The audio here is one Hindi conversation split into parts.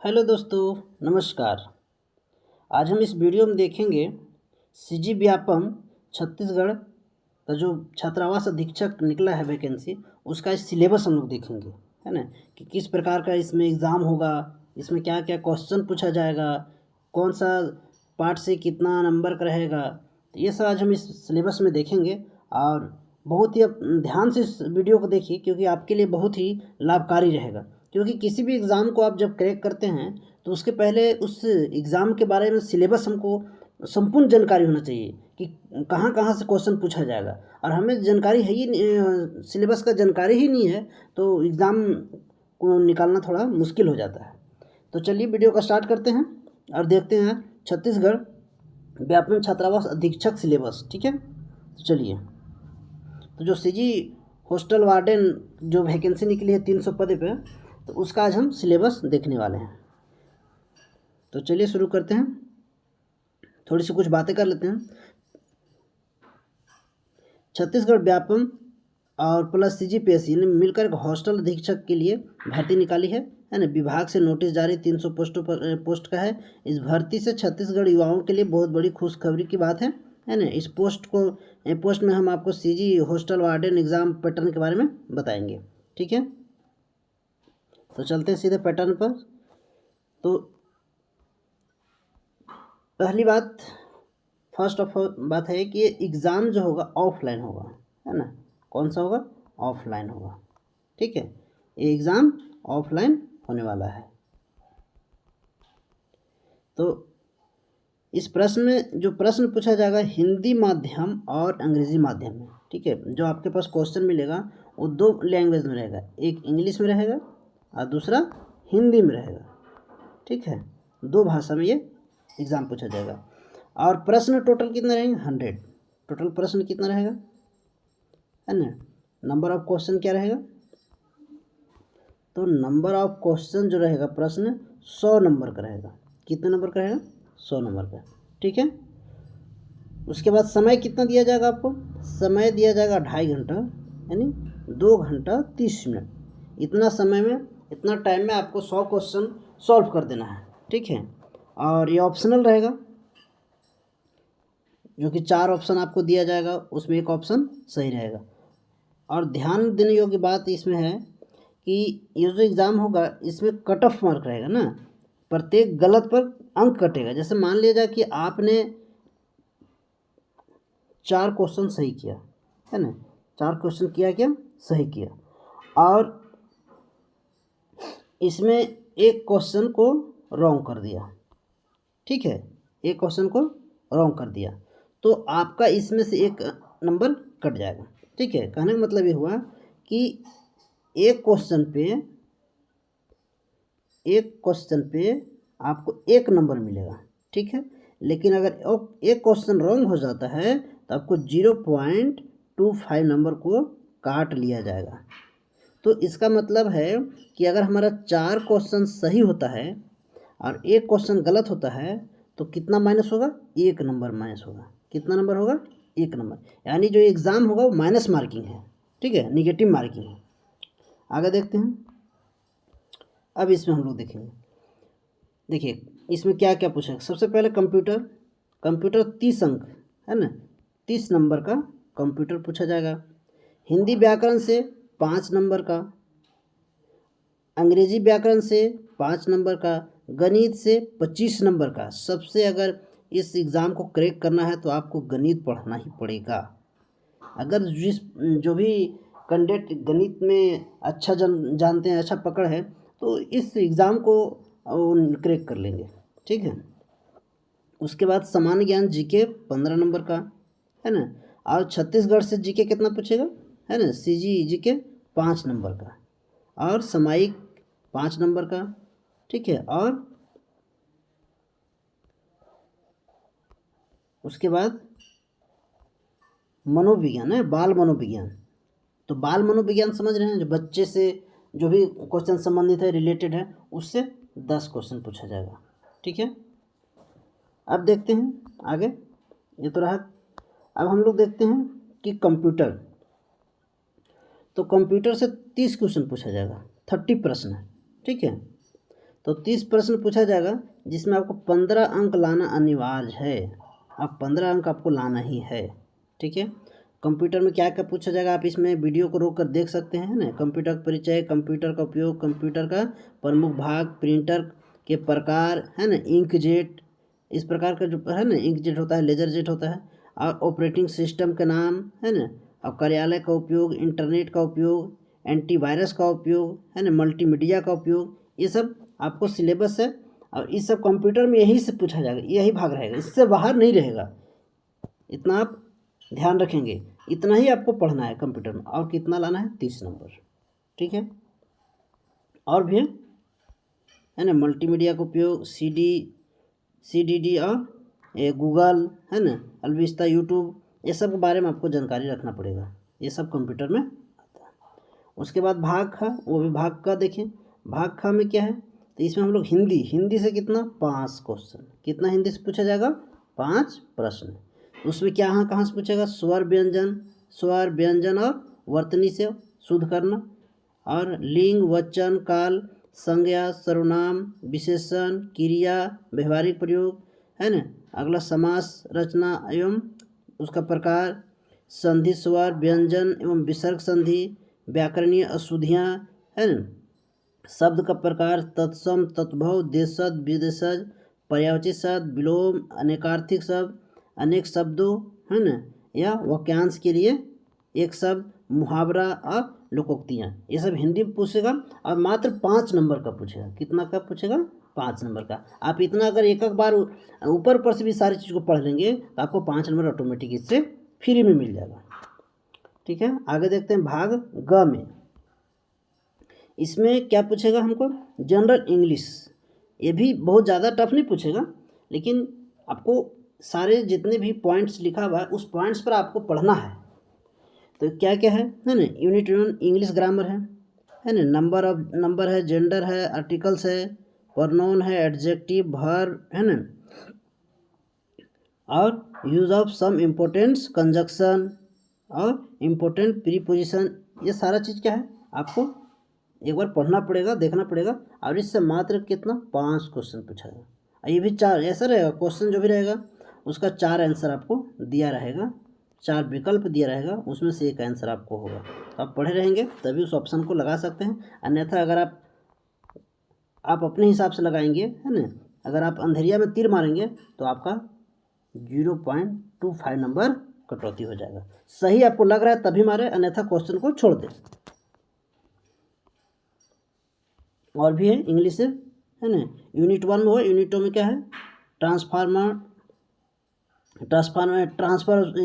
हेलो दोस्तों, नमस्कार। आज हम इस वीडियो में देखेंगे सीजी व्यापम छत्तीसगढ़ का जो छात्रावास अधीक्षक निकला है वैकेंसी, उसका सिलेबस हम लोग देखेंगे, है ना। कि किस प्रकार का इसमें एग्ज़ाम होगा, इसमें क्या क्या क्वेश्चन पूछा जाएगा, कौन सा पार्ट से कितना नंबर का रहेगा, तो ये सब आज हम इस सिलेबस में देखेंगे। और बहुत ही अब ध्यान से इस वीडियो को देखिए, क्योंकि आपके लिए बहुत ही लाभकारी रहेगा। क्योंकि किसी भी एग्ज़ाम को आप जब क्रैक करते हैं तो उसके पहले उस एग्ज़ाम के बारे में सिलेबस हमको संपूर्ण जानकारी होना चाहिए कि कहाँ कहाँ से क्वेश्चन पूछा जाएगा। और हमें जानकारी है ही सिलेबस का जानकारी ही नहीं है तो एग्ज़ाम को निकालना थोड़ा मुश्किल हो जाता है। तो चलिए वीडियो का स्टार्ट करते हैं और देखते हैं छत्तीसगढ़ व्यापम छात्रावास अधीक्षक सिलेबस। ठीक है, तो चलिए। तो जो सीजी हॉस्टल वार्डन जो वैकेंसी निकली है 300 पद पे, तो उसका आज हम सिलेबस देखने वाले हैं। तो चलिए शुरू करते हैं, थोड़ी सी कुछ बातें कर लेते हैं। छत्तीसगढ़ व्यापम और प्लस सीजीपीएससी ने मिलकर एक हॉस्टल अधीक्षक के लिए भर्ती निकाली है ना। विभाग से नोटिस जारी 300 पोस्ट का है। इस भर्ती से छत्तीसगढ़ युवाओं के लिए बहुत बड़ी खुशखबरी की बात है ना। इस पोस्ट में हम आपको CG hostel warden exam pattern के बारे में बताएंगे। ठीक है, तो चलते हैं सीधे पैटर्न पर। तो पहली बात, फर्स्ट ऑफ ऑल बात है कि ये एग्ज़ाम जो होगा ऑफलाइन होगा, है ना। कौन सा होगा? ऑफलाइन होगा। ठीक है, ये एग्ज़ाम ऑफलाइन होने वाला है। तो इस प्रश्न में जो प्रश्न पूछा जाएगा हिंदी माध्यम और अंग्रेज़ी माध्यम में। ठीक है, जो आपके पास क्वेश्चन मिलेगा वो दो लैंग्वेज में रहेगा, एक इंग्लिश में रहेगा और दूसरा हिंदी में रहेगा। ठीक है, दो भाषा में ये एग्ज़ाम पूछा जाएगा। और प्रश्न टोटल कितने रहेंगे? 100। टोटल प्रश्न कितना रहेगा, है ना। नंबर ऑफ क्वेश्चन क्या रहेगा? तो नंबर ऑफ क्वेश्चन जो रहेगा प्रश्न 100 नंबर का रहेगा। कितने नंबर का रहेगा? 100 नंबर का। ठीक है, उसके बाद समय कितना दिया जाएगा आपको? समय दिया जाएगा 2.5 घंटा, यानी 2 घंटा 30 मिनट। इतना समय में, इतना टाइम में आपको 100 क्वेश्चन सॉल्व कर देना है। ठीक है, और ये ऑप्शनल रहेगा, जो कि 4 ऑप्शन आपको दिया जाएगा, उसमें एक ऑप्शन सही रहेगा। और ध्यान देने योग्य बात इसमें है कि ये जो एग्ज़ाम होगा इसमें कट ऑफ मार्क रहेगा ना। प्रत्येक गलत पर अंक कटेगा। जैसे मान लिया जाए कि आपने 4 क्वेश्चन सही किया, है ना। 4 क्वेश्चन किया, क्या सही किया, और इसमें एक क्वेश्चन को रॉन्ग कर दिया। ठीक है, एक क्वेश्चन को रॉन्ग कर दिया तो आपका इसमें से एक नंबर कट जाएगा। ठीक है, कहने का मतलब ये हुआ कि एक क्वेश्चन पे आपको एक नंबर मिलेगा। ठीक है, लेकिन अगर एक क्वेश्चन रॉन्ग हो जाता है तो आपको 0.25 नंबर को काट लिया जाएगा। तो इसका मतलब है कि अगर हमारा 4 क्वेश्चन सही होता है और एक क्वेश्चन गलत होता है तो कितना माइनस होगा? 1 नंबर माइनस होगा। कितना नंबर होगा? 1 नंबर। यानी जो एग्ज़ाम होगा वो माइनस मार्किंग है। ठीक है, निगेटिव मार्किंग है। आगे देखते हैं। अब इसमें हम लोग देखेंगे, देखिए इसमें क्या क्या पूछेगा। सबसे पहले कंप्यूटर 30 अंक, है ना, 30 नंबर का कंप्यूटर पूछा जाएगा। हिंदी व्याकरण से 5 नंबर का, अंग्रेजी व्याकरण से 5 नंबर का, गणित से 25 नंबर का। सबसे अगर इस एग्ज़ाम को क्रैक करना है तो आपको गणित पढ़ना ही पड़ेगा। अगर जो भी कैंडिडेट गणित में अच्छा जानते हैं, अच्छा पकड़ है, तो इस एग्ज़ाम को क्रैक कर लेंगे। ठीक है, उसके बाद सामान्य ज्ञान जीके 15 नंबर का, है ना। और छत्तीसगढ़ से जीके कितना पूछेगा, है ना, सीजी जीके 5 नंबर का, और सामायिक 5 नंबर का। ठीक है, और उसके बाद मनोविज्ञान है, बाल मनोविज्ञान। तो बाल मनोविज्ञान समझ रहे हैं, जो बच्चे से जो भी क्वेश्चन संबंधित है, रिलेटेड है, उससे 10 क्वेश्चन पूछा जाएगा। ठीक है, अब देखते हैं आगे। ये तो रहा। अब हम लोग देखते हैं कि कंप्यूटर, तो कंप्यूटर से 30 क्वेश्चन पूछा जाएगा, 30 प्रश्न है। ठीक है, तो 30 प्रश्न पूछा जाएगा जिसमें आपको 15 अंक लाना अनिवार्य है। अब 15 अंक आपको लाना ही है, ठीक है। कंप्यूटर में क्या क्या पूछा जाएगा आप इसमें वीडियो को रोक कर देख सकते हैं ना। कंप्यूटर का परिचय, कंप्यूटर का उपयोग, कंप्यूटर का प्रमुख भाग, प्रिंटर के प्रकार, है ना, इंकजेट, इस प्रकार का जो है ना इंकजेट होता है, लेजर जेट होता है, और ऑपरेटिंग सिस्टम का नाम, है ना, और कार्यालय का उपयोग, इंटरनेट का उपयोग, एंटीवायरस का उपयोग, है ना, मल्टीमीडिया का उपयोग, ये सब आपको सिलेबस है। और इस सब कंप्यूटर में यही से पूछा जाएगा, यही भाग रहेगा, इससे बाहर नहीं रहेगा। इतना आप ध्यान रखेंगे, इतना ही आपको पढ़ना है कंप्यूटर में। और कितना लाना है? 30 नंबर, ठीक है। और भी है ना, मल्टीमीडिया का उपयोग, CDD और गूगल, है ना, अलविस्ता, यूट्यूब, ये सब के बारे में आपको जानकारी रखना पड़ेगा। ये सब कंप्यूटर में आता है। उसके बाद भाग ख, वो भी भाग का देखें। भाग ख में क्या है? तो इसमें हम लोग हिंदी से कितना? 5 क्वेश्चन। कितना हिंदी से पूछा जाएगा? 5 प्रश्न। उसमें क्या कहाँ से पूछेगा? स्वर व्यंजन और वर्तनी से शुद्ध करना, और लिंग, वचन, काल, संज्ञा, सर्वनाम, विशेषण, क्रिया, व्यवहारिक प्रयोग, है ना। अगला समास रचना एवं उसका प्रकार, संधि, स्वर, व्यंजन एवं विसर्ग संधि, व्याकरणीय अशुद्धियाँ, है ना, शब्द का प्रकार, तत्सम, तत्भव, देशज, विदेशज, पर्यायवाची शब्द, विलोम, अनेकार्थिक शब्द, अनेक शब्दों, है ना, या वाक्यांश के लिए एक शब्द, मुहावरा और लोकोक्तियाँ, ये सब हिंदी में पूछेगा। और मात्र 5 नंबर का पूछेगा। कितना का पूछेगा? 5 नंबर का। आप इतना अगर एक बार ऊपर से भी सारी चीज़ को पढ़ लेंगे तो आपको 5 नंबर ऑटोमेटिक इससे फ्री में मिल जाएगा, ठीक है। आगे देखते हैं भाग ग में। इसमें क्या पूछेगा हमको? General English. ये भी बहुत ज़्यादा टफ नहीं पूछेगा, लेकिन आपको सारे जितने भी पॉइंट्स लिखा हुआ है उस पॉइंट्स पर आपको पढ़ना है। तो क्या क्या है ना, यूनिट 1 इंग्लिश ग्रामर है ना, नंबर है, जेंडर है, आर्टिकल्स है, प्रोनाउन है, एडजेक्टिव, वर्ब, है ना, और use of some importants conjunction और इम्पोर्टेंट प्रीपोजिशन, ये सारा चीज़ क्या है आपको एक बार पढ़ना पड़ेगा, देखना पड़ेगा। और इससे मात्र कितना? 5 क्वेश्चन पूछा है। और ये भी 4 ऐसा रहेगा, क्वेश्चन जो भी रहेगा उसका 4 आंसर आपको दिया रहेगा, 4 विकल्प दिया रहेगा, उसमें से एक आंसर आपको होगा। तो आप पढ़े रहेंगे तभी उस ऑप्शन को लगा सकते हैं। अन्यथा अगर आप अपने हिसाब से लगाएंगे, है ना, अगर आप अंधेरिया में तीर मारेंगे तो आपका 0.25 नंबर कटौती हो जाएगा। सही आपको लग रहा है तभी मारे, अन्यथा क्वेश्चन को छोड़ दें। और भी है इंग्लिश से, है ना, यूनिट 1 में हो, यूनिट 2 में क्या है? ट्रांसफर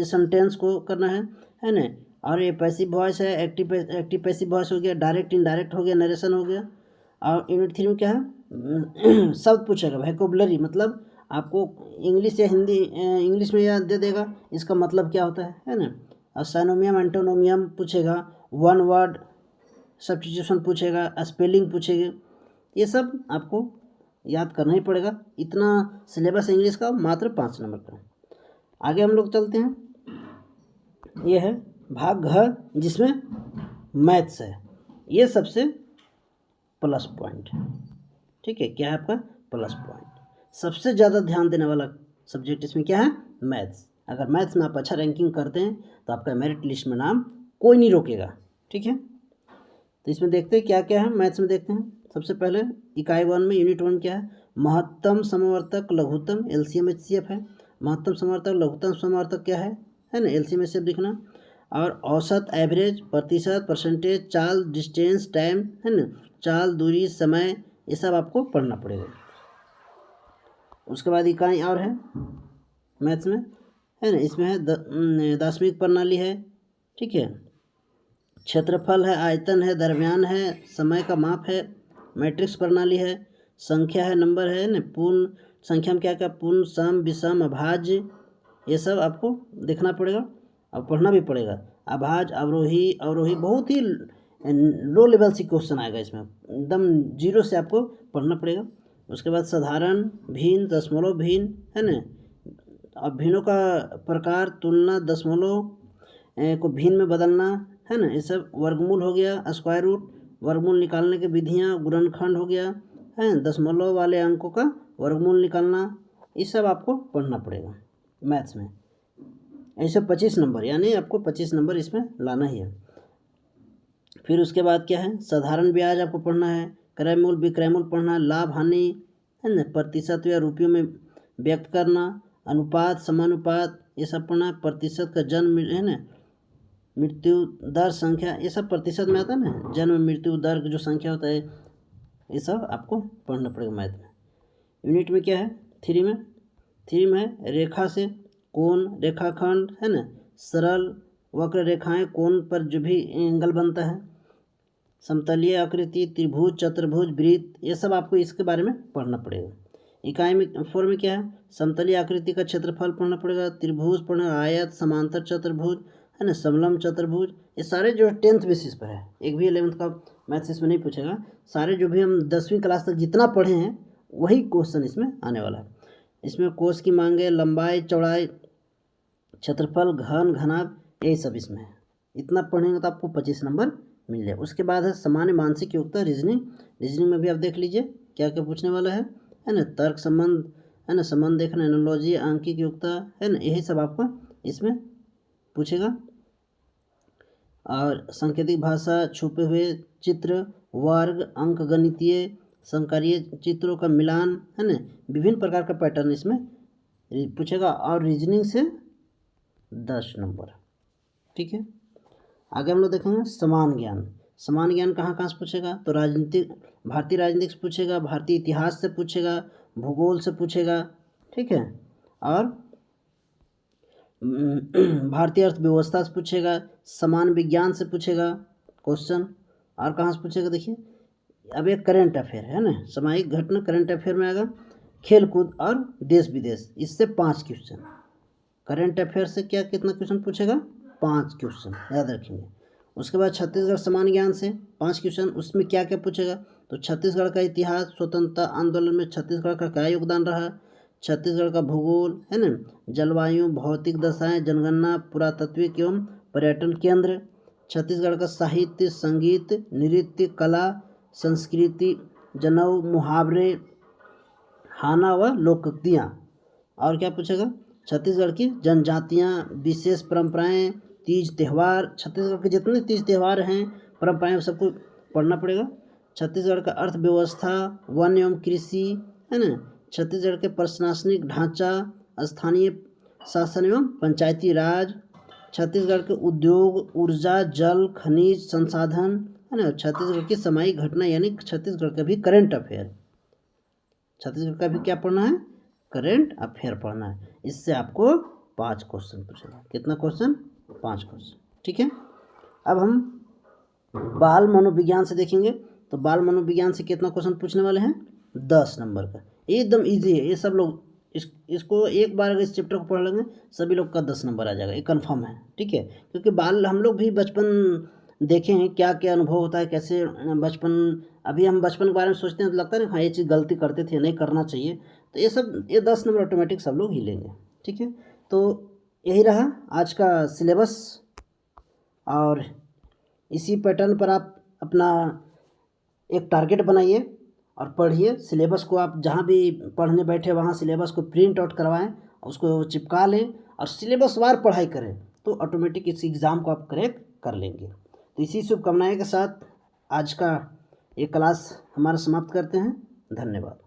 सेंटेंस को करना है ना। और ये पैसिव वॉइस है, एक्टिव पैसिव वॉइस हो गया, डायरेक्ट इनडायरेक्ट हो गया, नरेशन हो गया। और यूनिट 3 में क्या है? शब्द पूछेगा, वोकैबुलरी, मतलब आपको इंग्लिश या हिंदी, इंग्लिश में याद दे देगा इसका मतलब क्या होता है ना। और साइनोमियम, एंटोनोमियम पूछेगा, वन वर्ड सब्स्टिट्यूशन पूछेगा, स्पेलिंग पूछेगा, ये सब आपको याद करना ही पड़ेगा। इतना सिलेबस इंग्लिश का मात्र 5 नंबर का। आगे हम लोग चलते हैं। ये है भाग घ, जिसमें मैथ्स है। ये सबसे प्लस पॉइंट है, ठीक है। क्या है आपका? Plus point. सबसे ज़्यादा ध्यान देने वाला सब्जेक्ट इसमें क्या है? मैथ्स। अगर मैथ्स में आप अच्छा रैंकिंग करते हैं तो आपका मेरिट लिस्ट में नाम कोई नहीं रोकेगा, ठीक है। तो इसमें देखते हैं क्या क्या है। मैथ्स में देखते हैं सबसे पहले इकाई 1 में, यूनिट 1 क्या है? महत्तम समवर्तक, लघुत्तम, LCM HCF है। महत्तम समवर्तक, लघुत्तम समवर्तक क्या है ना, LCM HCF लिखना। और औसत, एवरेज, प्रतिशत, परसेंटेज, चाल, डिस्टेंस, टाइम, है ना, चाल, दूरी, समय, ये सब आपको पढ़ना पड़ेगा। उसके बाद इकाई और है मैथ्स में, है ना, इसमें है दार्शनिक प्रणाली है, ठीक है, क्षेत्रफल है, आयतन है, दरमियान है, समय का माप है, मैट्रिक्स प्रणाली है, संख्या है, नंबर है ना, पूर्ण संख्या में क्या क्या, पूर्ण, सम, विषम, अभाज्य, ये सब आपको देखना पड़ेगा और पढ़ना भी पड़ेगा। अभाज्य, अवरोही बहुत ही लो लेवल से क्वेश्चन आएगा इसमें, एकदम जीरो से आपको पढ़ना पड़ेगा। उसके बाद साधारण, भिन्न, दशमलव भिन्न, है ना, अब भिन्नों का प्रकार, तुलना, दशमलव को भिन्न में बदलना, है ना, ये सब। वर्गमूल हो गया, स्क्वायर रूट, वर्गमूल निकालने की विधियाँ, गुणनखंड हो गया, है, दशमलव वाले अंकों का वर्गमूल निकालना, ये सब आपको पढ़ना पड़ेगा मैथ्स में। ऐसे 25 नंबर, यानी आपको 25 नंबर इसमें लाना ही है। फिर उसके बाद क्या है, साधारण ब्याज आपको पढ़ना है, क्रय मूल विक्रय मूल पढ़ना है, लाभ हानि है ना, प्रतिशत या रुपयों में व्यक्त करना, अनुपात समानुपात ये सब पढ़ना है, प्रतिशत का जन्म है ना, मृत्यु दर संख्या, ये सब प्रतिशत में आता है ना, जन्म मृत्यु दर जो संख्या होता है, ये सब आपको पढ़ना पड़ेगा मैथ में। यूनिट में क्या है, थ्री में है रेखा से कोण, रेखाखंड है ना, सरल वक्र रेखाएं, कोण पर जो भी एंगल बनता है, समतलीय आकृति, त्रिभुज, चतुर्भुज, वृत्त, ये सब आपको इसके बारे में पढ़ना पड़ेगा। इकाई में 4 में क्या है, समतलीय आकृति का क्षेत्रफल पढ़ना पड़ेगा, त्रिभुज पढ़ना, आयत, समांतर चतुर्भुज है ना, समलंब चतुर्भुज, ये सारे जो 10th बेसिस पर है, एक भी 11th का मैथ्स इसमें नहीं पूछेगा। सारे जो भी हम 10वीं क्लास तक जितना पढ़े हैं वही क्वेश्चन इसमें आने वाला है। इसमें कोष की मांगे, लंबाई चौड़ाई, क्षेत्रफल, घन घनाभ, यही सब इसमें है। इतना पढ़ेंगे तो आपको 25 नंबर मिल जाए। उसके बाद है सामान्य मानसिक योग्यता, रीजनिंग में भी आप देख लीजिए क्या क्या पूछने वाला है ना, तर्क संबंध है ना, संबंध देखना, एनालॉजी, आंकिक योग्यता है ना, यही सब आपको इसमें पूछेगा। और सांकेतिक भाषा, छुपे हुए चित्र, वर्ग, अंक गणितीय, संकारीय चित्रों का मिलान है ना, विभिन्न प्रकार का पैटर्न इसमें पूछेगा। और रीजनिंग से 10 नंबर, ठीक है। आगे हम लोग देखेंगे समान ज्ञान कहाँ कहाँ से पूछेगा, तो राजनीतिक, भारतीय राजनीतिक से पूछेगा, भारतीय इतिहास से पूछेगा, भूगोल से पूछेगा, ठीक है, और भारतीय अर्थव्यवस्था से पूछेगा, समान विज्ञान से पूछेगा क्वेश्चन। और कहाँ से पूछेगा, देखिए अब एक करंट अफेयर है ना, सामायिक घटना करंट अफेयर में आएगा, खेल कूद और देश विदेश, इससे 5 क्वेश्चन। करंट अफेयर से क्या कितना क्वेश्चन पूछेगा, 5 क्वेश्चन याद रखेंगे। उसके बाद छत्तीसगढ़ समान ज्ञान से 5 क्वेश्चन, उसमें क्या क्या पूछेगा, तो छत्तीसगढ़ का इतिहास, स्वतंत्रता आंदोलन में छत्तीसगढ़ का क्या योगदान रहा, छत्तीसगढ़ का भूगोल है ना, जलवायु, भौतिक दशाएं, जनगणना, पुरातत्विक एवं पर्यटन केंद्र, छत्तीसगढ़ का साहित्य, संगीत, नृत्य, कला, संस्कृति, जनेऊ, मुहावरे, हाना व लोकोक्तियाँ। और क्या पूछेगा, छत्तीसगढ़ की जनजातियाँ, विशेष परंपराएं, तीज त्यौहार, छत्तीसगढ़ के जितने तीज त्यौहार हैं, परंपराएं, सबको पढ़ना पड़ेगा। छत्तीसगढ़ का अर्थव्यवस्था, वन एवं कृषि है ना, छत्तीसगढ़ के प्रशासनिक ढांचा, स्थानीय शासन एवं पंचायती राज, छत्तीसगढ़ के उद्योग, ऊर्जा, जल, खनिज संसाधन है ना, छत्तीसगढ़ की सामायिक घटना, यानी छत्तीसगढ़ का भी करंट अफेयर, छत्तीसगढ़ का भी क्या पढ़ना है, करंट अफेयर पढ़ना है। इससे आपको 5 क्वेश्चन पूछेगा। कितना क्वेश्चन, 5 क्वेश्चन, ठीक है। अब हम बाल मनोविज्ञान से देखेंगे, तो बाल मनोविज्ञान से कितना क्वेश्चन पूछने वाले हैं, 10 नंबर का, एकदम इजी है। ये सब लोग इसको एक बार अगर इस चैप्टर को पढ़ लेंगे सभी लोग का 10 नंबर आ जाएगा, ये कन्फर्म है, ठीक है। क्योंकि बाल हम लोग भी बचपन देखे हैं, क्या क्या अनुभव होता है, कैसे बचपन, अभी हम बचपन के बारे में सोचते हैं तो लगता है ना हाँ ये चीज़ गलती करते थे, नहीं करना चाहिए, तो ये सब, ये 10 नंबर ऑटोमेटिक सब लोग ही लेंगे, ठीक है। तो यही रहा आज का सिलेबस, और इसी पैटर्न पर आप अपना एक टारगेट बनाइए और पढ़िए। सिलेबस को आप जहाँ भी पढ़ने बैठे वहाँ सिलेबस को प्रिंट आउट करवाएं, उसको चिपका लें और सिलेबस वार पढ़ाई करें, तो ऑटोमेटिक इस एग्ज़ाम को आप क्रैक कर लेंगे। तो इसी शुभकामनाएं के साथ आज का ये क्लास हमारा समाप्त करते हैं। धन्यवाद।